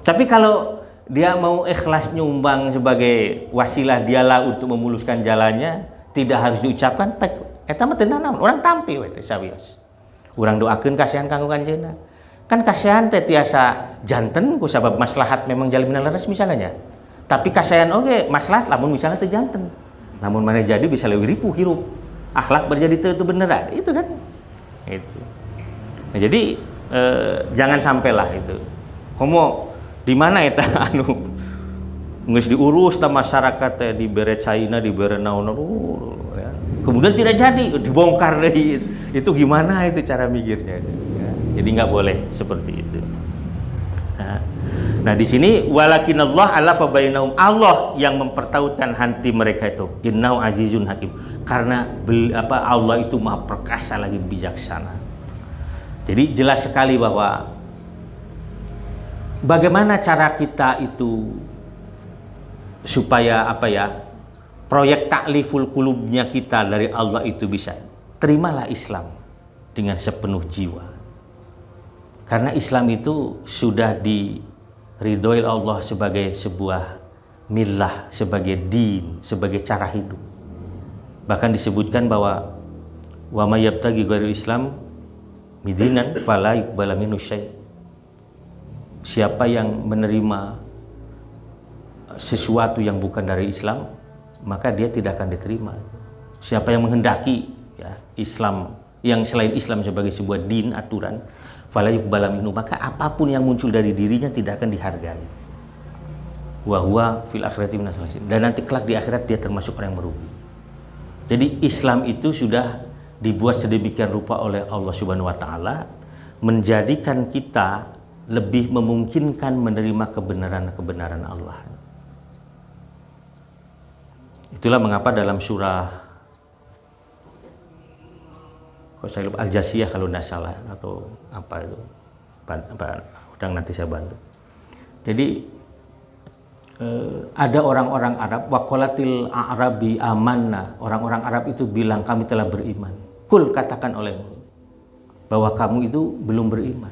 Tapi kalau dia mau ikhlas nyumbang sebagai wasilah dialah untuk memuluskan jalannya, tidak harus diucapkan eta mah teu naon, urang tampi we teh sawios. Urang doakeun kasihan kanggo kanjeunna. Kan kasihan teh tiasa janten ku sabab maslahat memang jalmi leres misalnya. Tapi kasihan oge maslahat lamun misalnya teu janten. Namun mana jadi bisa leuwih ripuh hirup. Akhlak berjadi teu beneran. Itu kan. Itu. Nah, jadi jangan sampailah itu. Komo di mana eta anu geus diurus ta masyarakat teh dibere China dibere naon ya. Kemudian tidak jadi dibongkar deui. Itu gimana itu cara mikirnya ya. Jadi nggak boleh seperti itu. Nah di sini walakinallah alafa bainahum, Allah yang mempertautkan hati mereka itu. Innahu azizun hakim. Karena Allah itu maha perkasa lagi bijaksana. Jadi jelas sekali bahwa bagaimana cara kita itu supaya proyek takliful qulubnya kita dari Allah itu bisa. Terimalah Islam dengan sepenuh jiwa. Karena Islam itu sudah diridhoi Allah sebagai sebuah millah, sebagai din, sebagai cara hidup. Bahkan disebutkan bahwa wa may yabtaghi ghairil Islam midinan fala yuqbala minhu syai'. Siapa yang menerima sesuatu yang bukan dari Islam, maka dia tidak akan diterima. Siapa yang menghendaki ya Islam yang selain Islam sebagai sebuah din, aturan, fala yuqbala minhu, maka apapun yang muncul dari dirinya tidak akan dihargai. Wa huwa fil akhirati minas khasirin. Dan nanti kelak di akhirat dia termasuk orang yang merugi. Jadi Islam itu sudah dibuat sedemikian rupa oleh Allah Subhanahu wa taala menjadikan kita lebih memungkinkan menerima kebenaran-kebenaran Allah. Itulah mengapa dalam surah Al-Jasiyah kalau tidak salah atau apa itu, udang nanti saya bantu. Jadi ada orang-orang Arab, waqalatil a'rabi amanna, orang-orang Arab itu bilang kami telah beriman. Kul, katakan olehmu bahwa kamu itu belum beriman.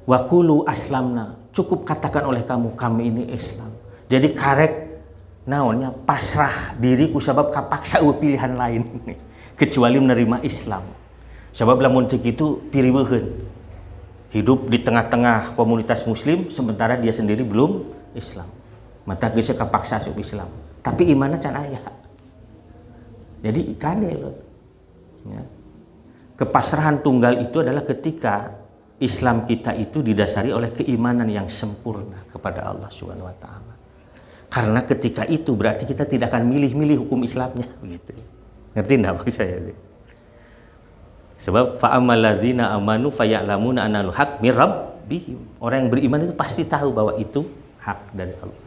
Wa qulu aslamna, cukup katakan oleh kamu kami ini Islam. Jadi karek naonnya pasrah diri kusabab kapaksa pilihan lain kecuali menerima Islam. Sebab lamun cek itu piribeun. Hidup di tengah-tengah komunitas muslim sementara dia sendiri belum Islam. Mata geus kapaksa masuk Islam. Tapi imanna can aya. Jadi kane loh. Ya. Kepasrahan tunggal itu adalah ketika Islam kita itu didasari oleh keimanan yang sempurna kepada Allah Subhanahu wa taala. Karena ketika itu berarti kita tidak akan milih-milih hukum Islamnya begitu. Ngerti enggak maksud saya? Sebab fa'amal ladzina amanu faya'lamuna annal haq mir rabbihim. Orang yang beriman itu pasti tahu bahwa itu hak dari Allah.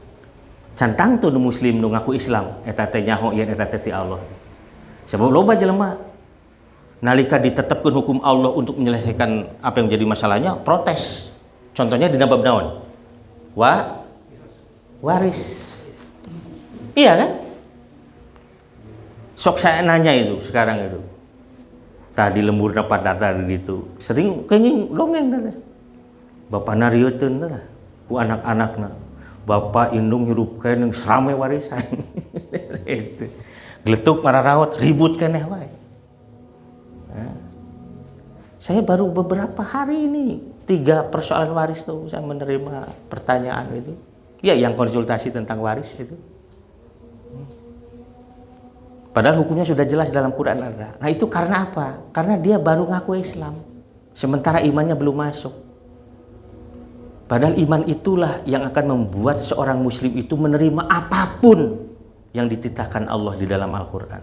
Cantang tuh muslim nu ngaku Islam eta teh nyaho yen eta teh ti Allah. Sebab loba jelema nalika ditetapkan hukum Allah untuk menyelesaikan apa yang menjadi masalahnya protes. Contohnya di bab naon? Waris. Iya kan? Sok saya nanya itu sekarang itu. Tadi lembur dapat data gitu. Sering kenging dongeng dah. Bapak narieun lah ku anak-anakna. Bapak indung hirup kain yang serame warisan. Itu. Geletuk mararaot ribut keneh wae. Saya baru beberapa hari ini 3 persoalan waris tuh saya menerima pertanyaan itu. Ya yang konsultasi tentang waris itu. Padahal hukumnya sudah jelas dalam Quran ada. Nah itu karena apa? Karena dia baru ngaku Islam. Sementara imannya belum masuk. Padahal iman itulah yang akan membuat seorang muslim itu menerima apapun yang dititahkan Allah di dalam Al-Quran.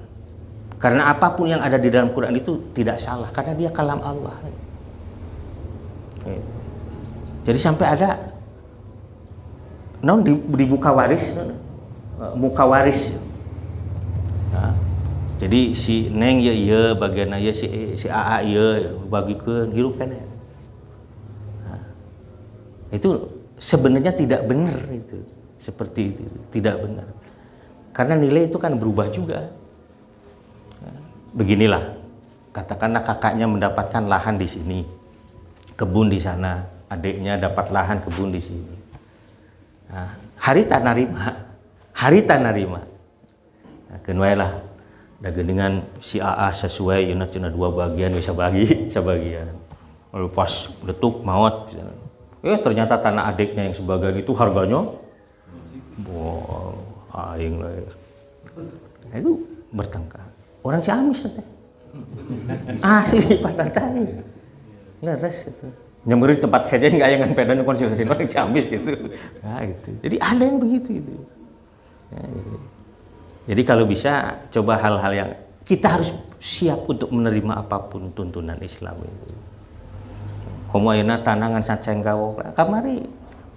Karena apapun yang ada di dalam Quran itu tidak salah. Karena dia kalam Allah. Jadi sampai ada di muka waris. Nah, jadi si Neng ya iya bagian ya si AA ya bagikeun hirup kan ya. Nah, itu sebenarnya tidak benar itu. Seperti itu, tidak benar. Karena nilai itu kan berubah juga. Nah, beginilah. Katakanlah kakaknya mendapatkan lahan di sini, kebun di sana, adiknya dapat lahan kebun di sini. Nah, hari tak narima. Nah, kenwailah dengan si AA sesuai yeuna cina 2 bagian bisa bagi sebagian. Lalu pas letuk maut ternyata tanah adiknya yang sebagian itu harganya aing lah. Itu bertengkar. Orang Ciamis teh. Asli patah-tali. Leres itu. Nyamuri tempat saja enggak yang pedan konsultasi orang Ciamis gitu. Nah, gitu. Jadi ada yang begitu itu. Ya, gitu. Jadi kalau bisa coba hal-hal yang kita harus siap untuk menerima apapun tuntunan Islam itu. Komo ayeuna tanangan sacenggawok kamari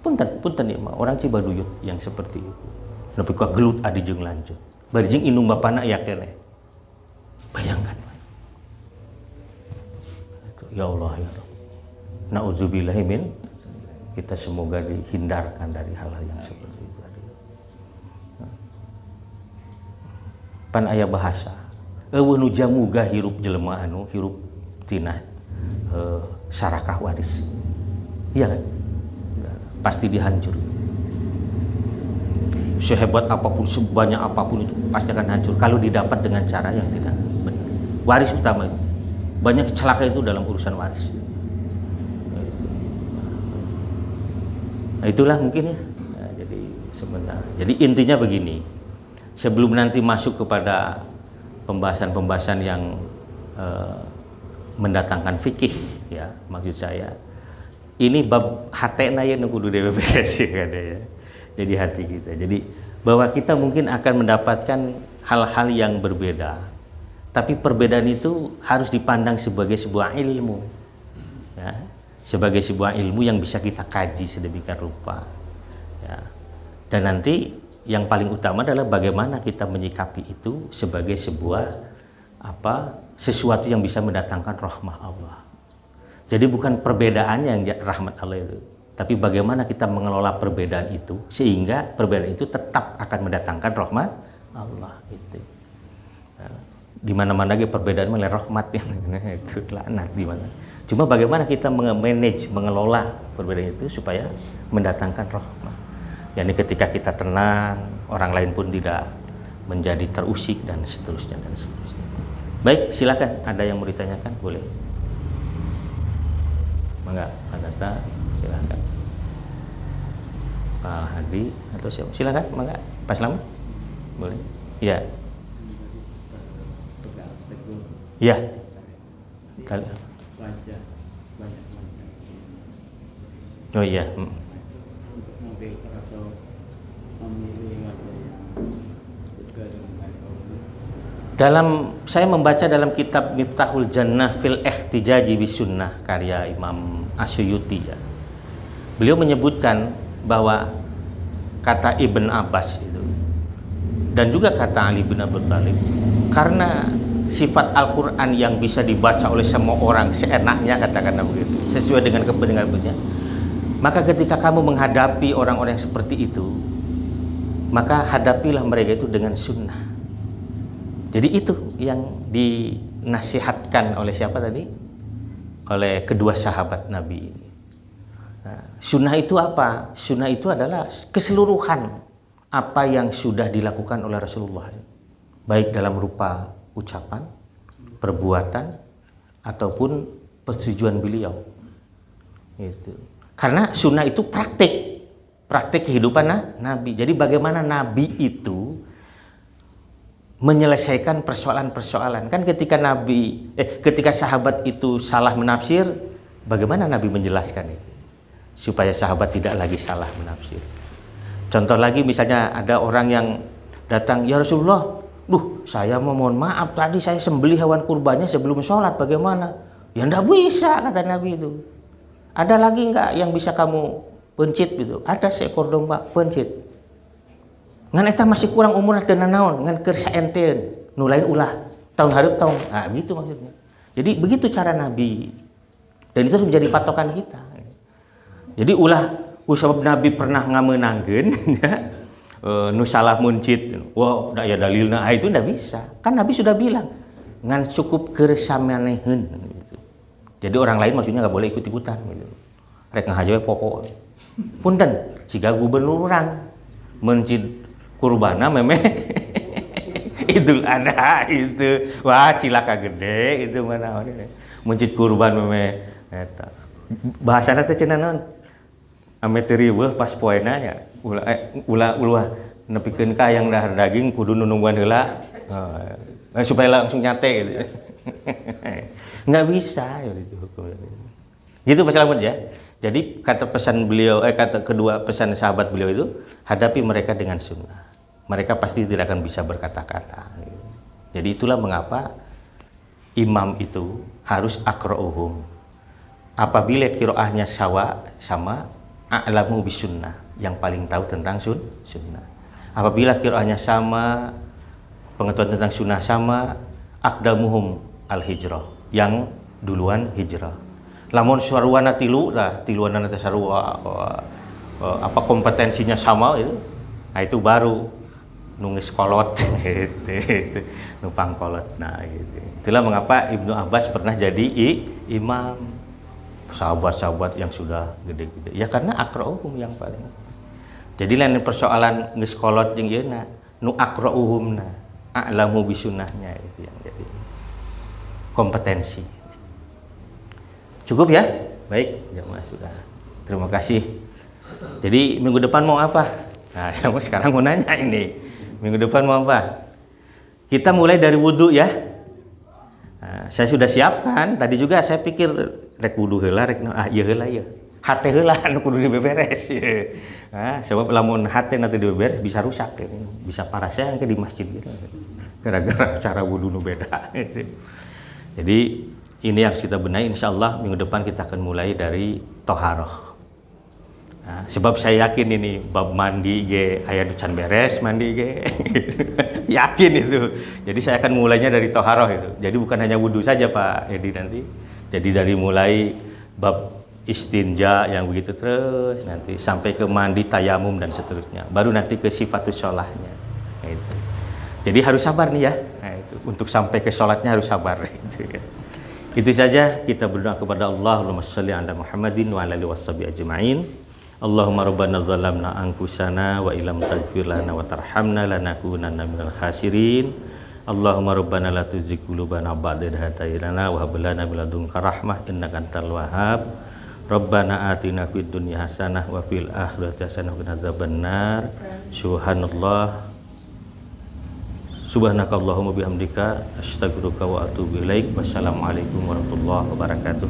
punten ieu mah orang Cibaduyut yang seperti itu. Nepi ka gelut adi jeung lanjut. Bari jeung indung bapana aya keneh. Bayangkan. Ya Allah ya Rabb. Nauzubillahi min kita semoga dihindarkan dari hal-hal yang seperti itu. Pan aya bahasa eueuh nu jamuga hirup jelema anu hirup tina sarakah waris. Iya kan? Pasti dihancur. Sehebat apapun, sebanyak apapun itu pasti akan hancur kalau didapat dengan cara yang tidak benar. Waris utama itu. Banyak celaka itu dalam urusan waris. Nah, itulah mungkin ya. Nah, jadi sebenarnya. Jadi intinya begini. Sebelum nanti masuk kepada pembahasan-pembahasan yang mendatangkan fikih, ya maksud saya, ini bab hatena ya kudu DWPS ya, ya. Jadi hati kita. Jadi bahwa kita mungkin akan mendapatkan hal-hal yang berbeda, tapi perbedaan itu harus dipandang sebagai sebuah ilmu, ya, sebagai sebuah ilmu yang bisa kita kaji sedemikian rupa, ya. Dan nanti yang paling utama adalah bagaimana kita menyikapi itu sebagai sebuah sesuatu yang bisa mendatangkan rahmah Allah. Jadi bukan perbedaannya yang rahmat Allah itu, Tapi bagaimana kita mengelola perbedaan itu sehingga perbedaan itu tetap akan mendatangkan rahmat Allah itu. Di mana-mana lagi perbedaan mulai rahmat itu laknat di mana. Cuma bagaimana kita manage, mengelola perbedaan itu supaya mendatangkan rahmat. Yani ketika kita tenang, orang lain pun tidak menjadi terusik dan seterusnya dan seterusnya. Baik, silakan. Ada yang mau ditanyakan? Boleh. Mangga, Pak, silakan. Pak Hadi atau siapa? Silakan, mangga. Pak Slamet? Boleh. Iya. Iya. Kali. Wajah banyak wajah. Oh iya. Untuk mobil atau memilih wajah yang sesuai dengan baik Allah. Dalam saya membaca dalam kitab Miftahul Jannah fil Ihtijaji bis Sunnah karya Imam Asyuyuti ya. Beliau menyebutkan bahwa kata Ibn Abbas itu dan juga kata Ali bin Abi Thalib, karena sifat Al-Quran yang bisa dibaca oleh semua orang seenaknya, katakanlah begitu, sesuai dengan kepentingannya, maka ketika kamu menghadapi orang-orang yang seperti itu, maka hadapilah mereka itu dengan sunnah. Jadi itu yang dinasihatkan oleh siapa tadi? Oleh kedua sahabat Nabi ini. Nah, sunnah itu apa? Sunnah itu adalah keseluruhan apa yang sudah dilakukan oleh Rasulullah, baik dalam rupa ucapan, perbuatan, ataupun persetujuan beliau. Itu. Karena sunnah itu praktik kehidupan Nabi. Jadi bagaimana Nabi itu menyelesaikan persoalan-persoalan. Kan ketika sahabat itu salah menafsir, bagaimana Nabi menjelaskan itu supaya sahabat tidak lagi salah menafsir. Contoh lagi, misalnya ada orang yang datang, ya Rasulullah, saya mohon maaf, tadi saya sembelih hewan kurbannya sebelum sholat, bagaimana? Ya enggak bisa, kata Nabi itu. Ada lagi enggak yang bisa kamu pencit gitu? Ada seekor domba, pencit. Ngan eta masih kurang umur teu naon, ngan keur saenten, nu lain ulah tahun hareup tahun. Nah, gitu maksudnya. Jadi begitu cara Nabi. Dan itu harus menjadi patokan kita. Jadi ulah usabab Nabi pernah ngamenangkeun ya. Nu salah muncit, wah da ya dalilna, itu ndak bisa. Kan Nabi sudah bilang, ngan cukup keur samaneheun gitu. Jadi orang lain maksudnya nggak boleh ikut-ikutan gitu. Rek ngahaja we pokok. Punten, siga gubernur urang muncit kurbana memeh Idul Adha itu. Wah, cilaka gede itu mana muncit kurban memeh eta. Bahasana teh cenah naon? Ame teu riweuh pas poena nya. Ulah nepikeun ka yang dahar daging kudu nungguan heula supaya langsung nyate gitu. Nggak bisa gitu hukum. Gitu Pak Slamet ya. Jadi kata pesan beliau kata kedua pesan sahabat beliau itu, hadapi mereka dengan sunnah. Mereka pasti tidak akan bisa berkata-kata. Jadi itulah mengapa imam itu harus aqra'uhum. Apabila qiraahnya sama a'lamu bisunnah, yang paling tahu tentang sunnah. Apabila qiraahnya sama, pengetahuan tentang sunnah sama, aqdamuhum al-hijrah, yang duluan hijrah. Lamun sarwana tiluanana teh sarua apa kompetensinya sama itu. Nah, itu baru nungis kolot itu numpang kolot. Nah, itu. Itulah mengapa Ibnu Abbas pernah jadi imam sahabat-sahabat yang sudah gede-gede. Ya karena aqra'uhum yang paling. Jadi lain persoalan geus kolot jeung ieu na, nu aqra'uhumna, a'lamu bisunnahnya itu yang jadi kompetensi. Cukup ya? Baik, jamaah sudah. Terima kasih. Jadi minggu depan mau apa? Nah, kamu sekarang mau nanya ini. Minggu depan mau apa? Kita mulai dari wudhu ya. Nah, saya sudah siapkan. Tadi juga saya pikir rek wudhu heula, rek ieu heula ieu. Hate heula anu kudu dibeberes. Nah, sebab lamun hate nanti dibeberes bisa rusak, bisa parah saya di masjid gitu. Gara-gara cara wudhu nu beda. Jadi ini harus kita benahi. Insya Allah minggu depan kita akan mulai dari toharoh. Nah, sebab saya yakin ini bab mandi ge aya nu can beres mandi ge. Yakin itu. Jadi saya akan mulainya dari toharoh itu. Jadi bukan hanya wudhu saja Pak Edi nanti. Jadi dari mulai bab istinja yang begitu terus, nanti sampai ke mandi tayamum dan seterusnya, baru nanti ke sifatus sholahnya. Nah, itu. Jadi harus sabar nih ya. Nah, itu. Untuk sampai ke sholatnya harus sabar. Itu saja, kita berdoa kepada Allah. Allahumma sholli ala Muhammadin wa ala alihi washabihi ajma'in. Allahumma rabbana zalamna anfusana wa illam taghfir lana wa tarhamna lanakunanna minal khasirin. Allahumma rabbana la tuzigh qulubana ba'da idh hadaytana wa hab lana min ladunka rahmah innaka antal wahhab. Rabbana atina fid dunya hasanah wa fil akhirati hasanah wa qina adzabannar. Subhanallah. Subhanakallahumma bihamdika astaghfiruka wa atubu ilaik. Wassalamualaikum warahmatullahi wabarakatuh.